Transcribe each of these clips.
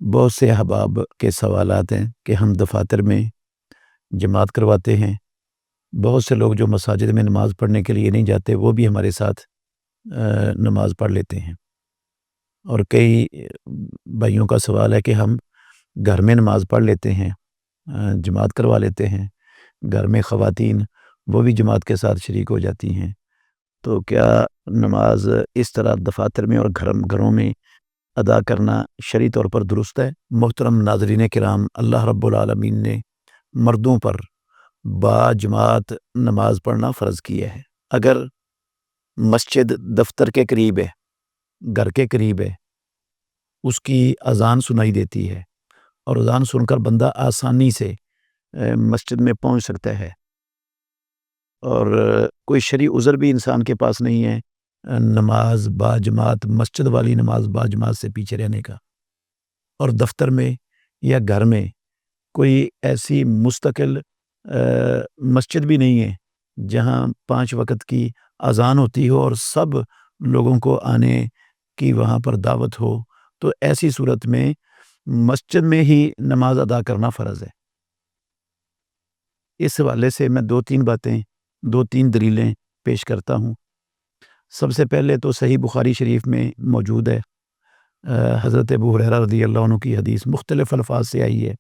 بہت سے احباب کے سوالات ہیں کہ ہم دفاتر میں جماعت کرواتے ہیں، بہت سے لوگ جو مساجد میں نماز پڑھنے کے لیے نہیں جاتے وہ بھی ہمارے ساتھ نماز پڑھ لیتے ہیں، اور کئی بھائیوں کا سوال ہے کہ ہم گھر میں نماز پڑھ لیتے ہیں، جماعت کروا لیتے ہیں، گھر میں خواتین وہ بھی جماعت کے ساتھ شریک ہو جاتی ہیں، تو کیا نماز اس طرح دفاتر میں اور گھروں میں ادا کرنا شرعی طور پر درست ہے؟ محترم ناظرین کرام، اللہ رب العالمین نے مردوں پر با جماعت نماز پڑھنا فرض کیا ہے۔ اگر مسجد دفتر کے قریب ہے، گھر کے قریب ہے، اس کی اذان سنائی دیتی ہے اور اذان سن کر بندہ آسانی سے مسجد میں پہنچ سکتا ہے، اور کوئی شرعی عذر بھی انسان کے پاس نہیں ہے نماز با جماعت، مسجد والی نماز با جماعت سے پیچھے رہنے کا، اور دفتر میں یا گھر میں کوئی ایسی مستقل مسجد بھی نہیں ہے جہاں 5 وقت کی اذان ہوتی ہو اور سب لوگوں کو آنے کی وہاں پر دعوت ہو، تو ایسی صورت میں مسجد میں ہی نماز ادا کرنا فرض ہے۔ اس حوالے سے میں 2-3 دلیلیں پیش کرتا ہوں۔ سب سے پہلے تو صحیح بخاری شریف میں موجود ہے، حضرت ابو ہریرہ رضی اللہ عنہ کی حدیث مختلف الفاظ سے آئی ہے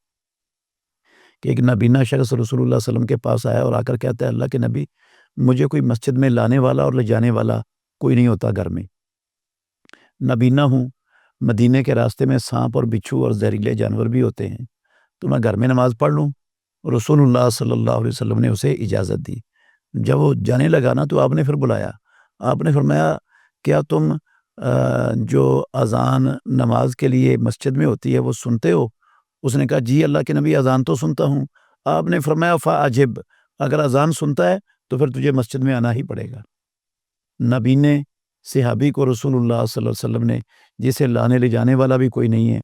کہ ایک نابینا شخص رسول اللہ صلی اللہ علیہ وسلم کے پاس آیا اور آ کر کہتا ہے، اللہ کے نبی، مجھے کوئی مسجد میں لانے والا اور لے جانے والا کوئی نہیں ہوتا گھر میں، نابینا ہوں، مدینے کے راستے میں سانپ اور بچھو اور زہریلے جانور بھی ہوتے ہیں، تو میں گھر میں نماز پڑھ لوں؟ رسول اللہ صلی اللہ علیہ وسلم نے اسے اجازت دی۔ جب وہ جانے لگا نا تو آپ نے پھر بلایا، آپ نے فرمایا، کیا تم جو اذان نماز کے لیے مسجد میں ہوتی ہے وہ سنتے ہو؟ اس نے کہا، جی اللہ کے نبی، اذان تو سنتا ہوں۔ آپ نے فرمایا، فاجب، اگر اذان سنتا ہے تو پھر تجھے مسجد میں آنا ہی پڑے گا۔ نبینے صحابی کو رسول اللہ صلی اللہ علیہ وسلم نے، جسے لانے لے جانے والا بھی کوئی نہیں ہے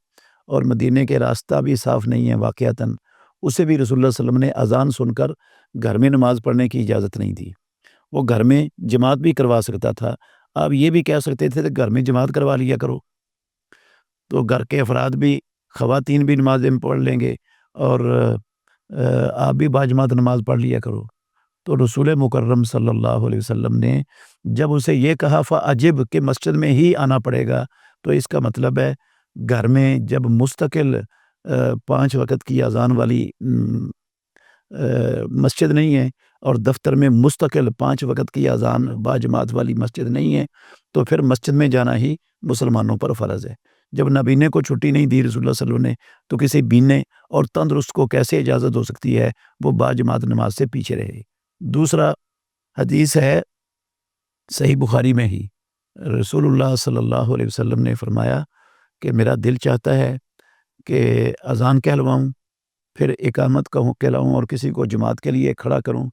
اور مدینے کے راستہ بھی صاف نہیں ہے واقعتاً، اسے بھی رسول اللہ صلی اللہ علیہ وسلم نے اذان سن کر گھر میں نماز پڑھنے کی اجازت نہیں دی۔ وہ گھر میں جماعت بھی کروا سکتا تھا، آپ یہ بھی کہہ سکتے تھے کہ گھر میں جماعت کروا لیا کرو، تو گھر کے افراد بھی، خواتین بھی نمازیں پڑھ لیں گے اور آپ بھی باجماعت نماز پڑھ لیا کرو۔ تو رسول مکرم صلی اللہ علیہ وسلم نے جب اسے یہ کہا فاجب کہ مسجد میں ہی آنا پڑے گا، تو اس کا مطلب ہے گھر میں جب مستقل 5 وقت کی اذان والی مسجد نہیں ہے اور دفتر میں مستقل 5 وقت کی اذان با جماعت والی مسجد نہیں ہے، تو پھر مسجد میں جانا ہی مسلمانوں پر فرض ہے۔ جب نابینے کو چھٹی نہیں دی رسول اللہ صلی اللہ علیہ وسلم نے، تو کسی بینے اور تندرست کو کیسے اجازت ہو سکتی ہے وہ با جماعت نماز سے پیچھے رہے؟ دوسرا حدیث ہے صحیح بخاری میں ہی، رسول اللہ صلی اللہ علیہ وسلم نے فرمایا کہ میرا دل چاہتا ہے کہ اذان کہلواؤں، پھر اقامت کہلاؤں اور کسی کو جماعت کے لیے کھڑا کروں،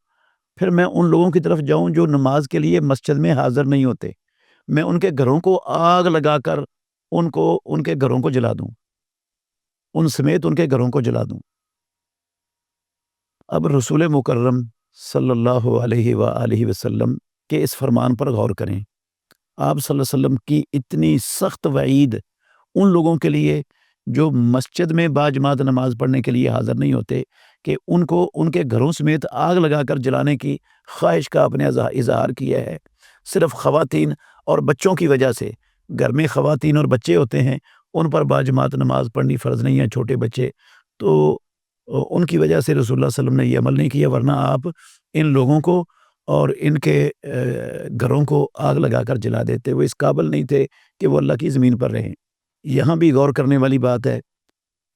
پھر میں ان لوگوں کی طرف جاؤں جو نماز کے لیے مسجد میں حاضر نہیں ہوتے، میں ان کے گھروں کو آگ لگا کر ان کے گھروں کو جلا دوں، ان سمیت ان کے گھروں کو جلا دوں۔ اب رسول مکرم صلی اللہ علیہ وآلہ وسلم کے اس فرمان پر غور کریں۔ آپ صلی اللہ علیہ وسلم کی اتنی سخت وعید ان لوگوں کے لیے جو مسجد میں با جماعت نماز پڑھنے کے لیے حاضر نہیں ہوتے، کہ ان کو ان کے گھروں سمیت آگ لگا کر جلانے کی خواہش کا آپ نے اظہار کیا ہے، صرف خواتین اور بچوں کی وجہ سے۔ گھر میں خواتین اور بچے ہوتے ہیں، ان پر با جماعت نماز پڑھنی فرض نہیں ہے، چھوٹے بچے، تو ان کی وجہ سے رسول اللہ صلی اللہ علیہ وسلم نے یہ عمل نہیں کیا، ورنہ آپ ان لوگوں کو اور ان کے گھروں کو آگ لگا کر جلا دیتے۔ وہ اس قابل نہیں تھے کہ وہ اللہ کی زمین پر رہیں۔ یہاں بھی غور کرنے والی بات ہے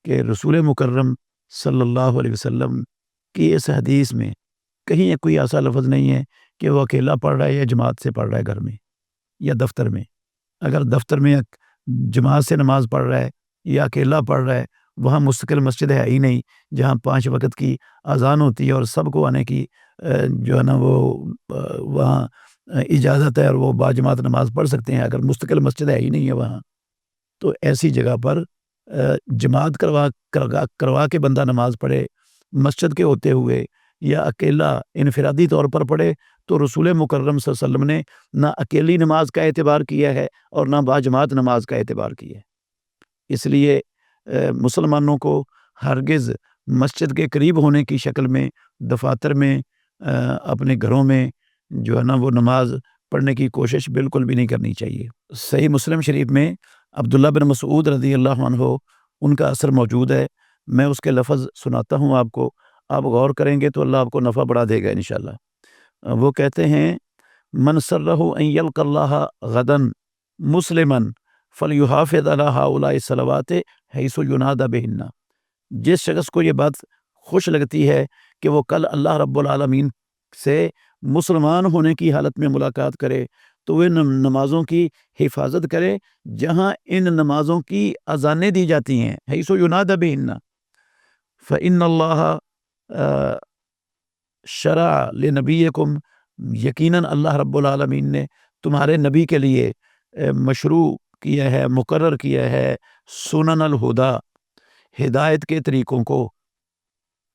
کہ رسول مکرم صلی اللہ علیہ وسلم کی اس حدیث میں کہیں کوئی ایسا لفظ نہیں ہے کہ وہ اکیلا پڑھ رہا ہے یا جماعت سے پڑھ رہا ہے گھر میں یا دفتر میں۔ اگر دفتر میں جماعت سے نماز پڑھ رہا ہے یا اکیلا پڑھ رہا ہے، وہاں مستقل مسجد ہے ہی نہیں جہاں 5 وقت کی اذان ہوتی ہے اور سب کو آنے کی جو ہے نا وہ وہاں اجازت ہے اور وہ با جماعت نماز پڑھ سکتے ہیں، اگر مستقل مسجد ہے ہی نہیں ہے وہاں، تو ایسی جگہ پر جماعت کروا کے بندہ نماز پڑھے مسجد کے ہوتے ہوئے یا اکیلا انفرادی طور پر پڑھے، تو رسول مکرم صلی اللہ علیہ وسلم نے نہ اکیلی نماز کا اعتبار کیا ہے اور نہ با جماعت نماز کا اعتبار کیا ہے۔ اس لیے مسلمانوں کو ہرگز مسجد کے قریب ہونے کی شکل میں دفاتر میں اپنے گھروں میں جو ہے نا وہ نماز پڑھنے کی کوشش بالکل بھی نہیں کرنی چاہیے۔ صحیح مسلم شریف میں عبداللہ بن مسعود رضی اللہ عنہ ان کا اثر موجود ہے، میں اس کے لفظ سناتا ہوں آپ کو، آپ غور کریں گے تو اللہ آپ کو نفع بڑھا دے گا انشاءاللہ۔ وہ کہتے ہیں من سرہ ان یلقى اللہ غدا مسلما فلیحافظ علی ہؤلاء الصلوات حیث ینادی بہن، جس شخص کو یہ بات خوش لگتی ہے کہ وہ کل اللہ رب العالمین سے مسلمان ہونے کی حالت میں ملاقات کرے تو وہ نمازوں کی حفاظت کرے جہاں ان نمازوں کی اذانیں دی جاتی ہیں، حیث ینادی بہن، فإن اللہ شرع لنبیکم، یقیناً اللہ رب العالمین نے تمہارے نبی کے لیے مشروع کیا ہے، مقرر کیا ہے سنن الہدا، ہدایت کے طریقوں کو،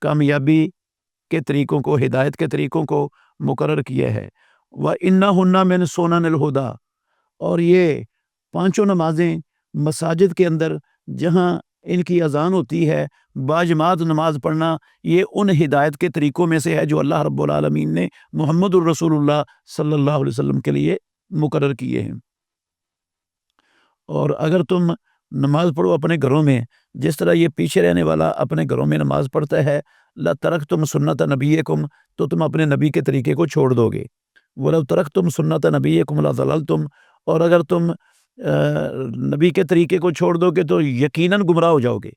کامیابی کے طریقوں کو، ہدایت کے طریقوں کو مقرر کیا ہے۔ وَإِنَّهُنَّ مِن سُنَنِ الْہُدَىٰ، اور یہ پانچوں نمازیں مساجد کے اندر جہاں ان کی اذان ہوتی ہے باجماعت نماز پڑھنا، یہ ان ہدایت کے طریقوں میں سے ہے جو اللہ رب العالمین نے محمد الرسول اللہ صلی اللہ علیہ وسلم کے لیے مقرر کیے ہیں۔ اور اگر تم نماز پڑھو اپنے گھروں میں جس طرح یہ پیچھے رہنے والا اپنے گھروں میں نماز پڑھتا ہے، لَتَرَکْتُمْ سُنَّتَ نَبِیِّکُمْ، تو تم اپنے نبی کے طریقے کو چھوڑ دو گے، وَلَوْ تَرَکْتُمْ سُنَّتَ نَبِیِّکُمْ لَضَلَلْتُمْ، اور اگر تم نبی کے طریقے کو چھوڑ دو گے تو یقیناً گمراہ ہو جاؤ گے۔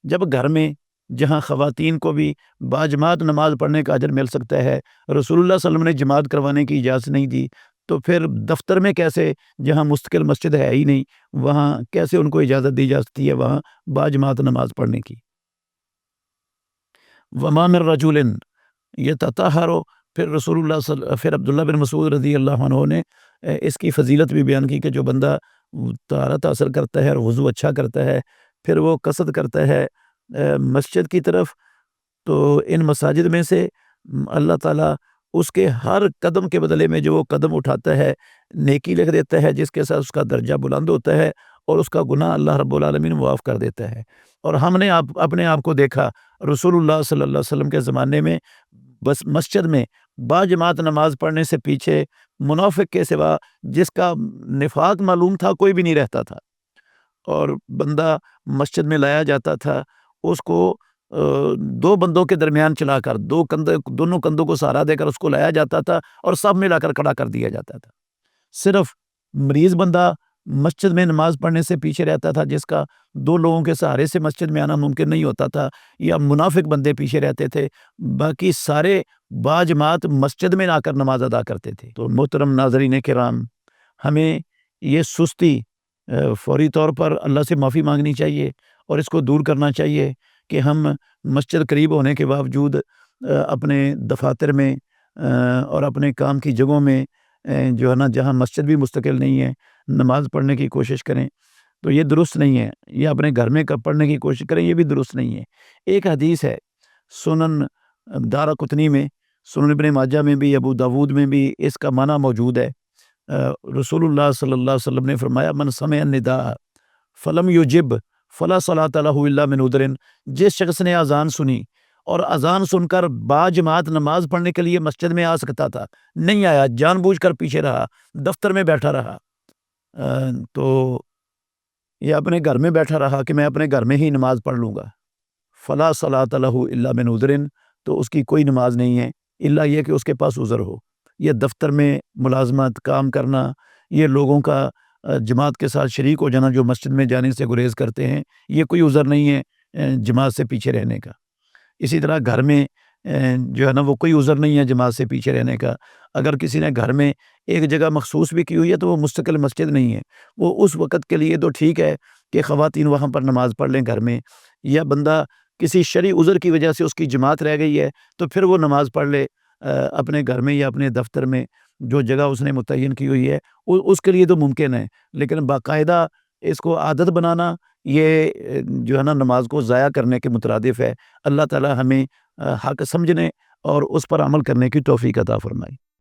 جب گھر میں جہاں خواتین کو بھی باجماعت نماز پڑھنے کا اجر مل سکتا ہے، رسول اللہ صلی اللہ علیہ وسلم نے جماعت کروانے کی اجازت نہیں دی، تو پھر دفتر میں کیسے، جہاں مستقل مسجد ہے ہی نہیں، وہاں کیسے ان کو اجازت دی جا سکتی ہے وہاں باجماعت نماز پڑھنے کی۔ وَمَا مِن رَجُلٍ يَتَطَہَّرُ، پھر عبداللہ بن مسعود رضی اللہ عنہ نے اس کی فضیلت بھی بیان کی کہ جو بندہ طہارت حاصل کرتا ہے اور وضو اچھا کرتا ہے، پھر وہ قصد کرتا ہے مسجد کی طرف، تو ان مساجد میں سے اللہ تعالیٰ اس کے ہر قدم کے بدلے میں جو وہ قدم اٹھاتا ہے نیکی لکھ دیتا ہے، جس کے ساتھ اس کا درجہ بلند ہوتا ہے اور اس کا گناہ اللہ رب العالمین معاف کر دیتا ہے۔ اور ہم نے اپنے آپ کو دیکھا رسول اللہ صلی اللہ علیہ وسلم کے زمانے میں بس مسجد میں باجماعت نماز پڑھنے سے پیچھے منافق کے سوا جس کا نفاق معلوم تھا کوئی بھی نہیں رہتا تھا، اور بندہ مسجد میں لایا جاتا تھا، اس کو دو بندوں کے درمیان چلا کر دونوں کندھوں کو سہارا دے کر اس کو لایا جاتا تھا اور سب ملا کر کھڑا کر دیا جاتا تھا۔ صرف مریض بندہ مسجد میں نماز پڑھنے سے پیچھے رہتا تھا، جس کا دو لوگوں کے سہارے سے مسجد میں آنا ممکن نہیں ہوتا تھا، یا منافق بندے پیچھے رہتے تھے، باقی سارے باجماعت مسجد میں آ کر نماز ادا کرتے تھے۔ تو محترم ناظرین کرام، ہمیں یہ سستی فوری طور پر اللہ سے معافی مانگنی چاہیے اور اس کو دور کرنا چاہیے کہ ہم مسجد قریب ہونے کے باوجود اپنے دفاتر میں اور اپنے کام کی جگہوں میں جو ہے نا جہاں مسجد بھی مستقل نہیں ہے نماز پڑھنے کی کوشش کریں، تو یہ درست نہیں ہے۔ یہ اپنے گھر میں پڑھنے کی کوشش کریں، یہ بھی درست نہیں ہے۔ ایک حدیث ہے سنن دارقطنی میں، سنن ابن ماجہ میں بھی، ابو داود میں بھی اس کا معنی موجود ہے۔ رسول اللہ صلی اللہ علیہ وسلم نے فرمایا من سمع النداء فلم یجب فلا صلاۃ لہ الا من عذر، جس شخص نے اذان سنی اور اذان سن کر باجماعت نماز پڑھنے کے لیے مسجد میں آ سکتا تھا، نہیں آیا، جان بوجھ کر پیچھے رہا، دفتر میں بیٹھا رہا، تو یہ اپنے گھر میں بیٹھا رہا کہ میں اپنے گھر میں ہی نماز پڑھ لوں گا، فلا صلاۃ لہ الا من عذر، تو اس کی کوئی نماز نہیں ہے الا یہ کہ اس کے پاس عذر ہو۔ یہ دفتر میں ملازمت کام کرنا، یہ لوگوں کا جماعت کے ساتھ شریک ہو جانا جو مسجد میں جانے سے گریز کرتے ہیں، یہ کوئی عذر نہیں ہے جماعت سے پیچھے رہنے کا۔ اسی طرح گھر میں جو ہے نا وہ کوئی عذر نہیں ہے جماعت سے پیچھے رہنے کا۔ اگر کسی نے گھر میں ایک جگہ مخصوص بھی کی ہوئی ہے تو وہ مستقل مسجد نہیں ہے، وہ اس وقت کے لیے تو ٹھیک ہے کہ خواتین وہاں پر نماز پڑھ لیں گھر میں، یا بندہ کسی شرعی عذر کی وجہ سے اس کی جماعت رہ گئی ہے تو پھر وہ نماز پڑھ لے اپنے گھر میں یا اپنے دفتر میں جو جگہ اس نے متعین کی ہوئی ہے، اس کے لیے تو ممکن ہے، لیکن باقاعدہ اس کو عادت بنانا یہ جو ہے نا نماز کو ضائع کرنے کے مترادف ہے۔ اللہ تعالی ہمیں حق سمجھنے اور اس پر عمل کرنے کی توفیق عطا فرمائے۔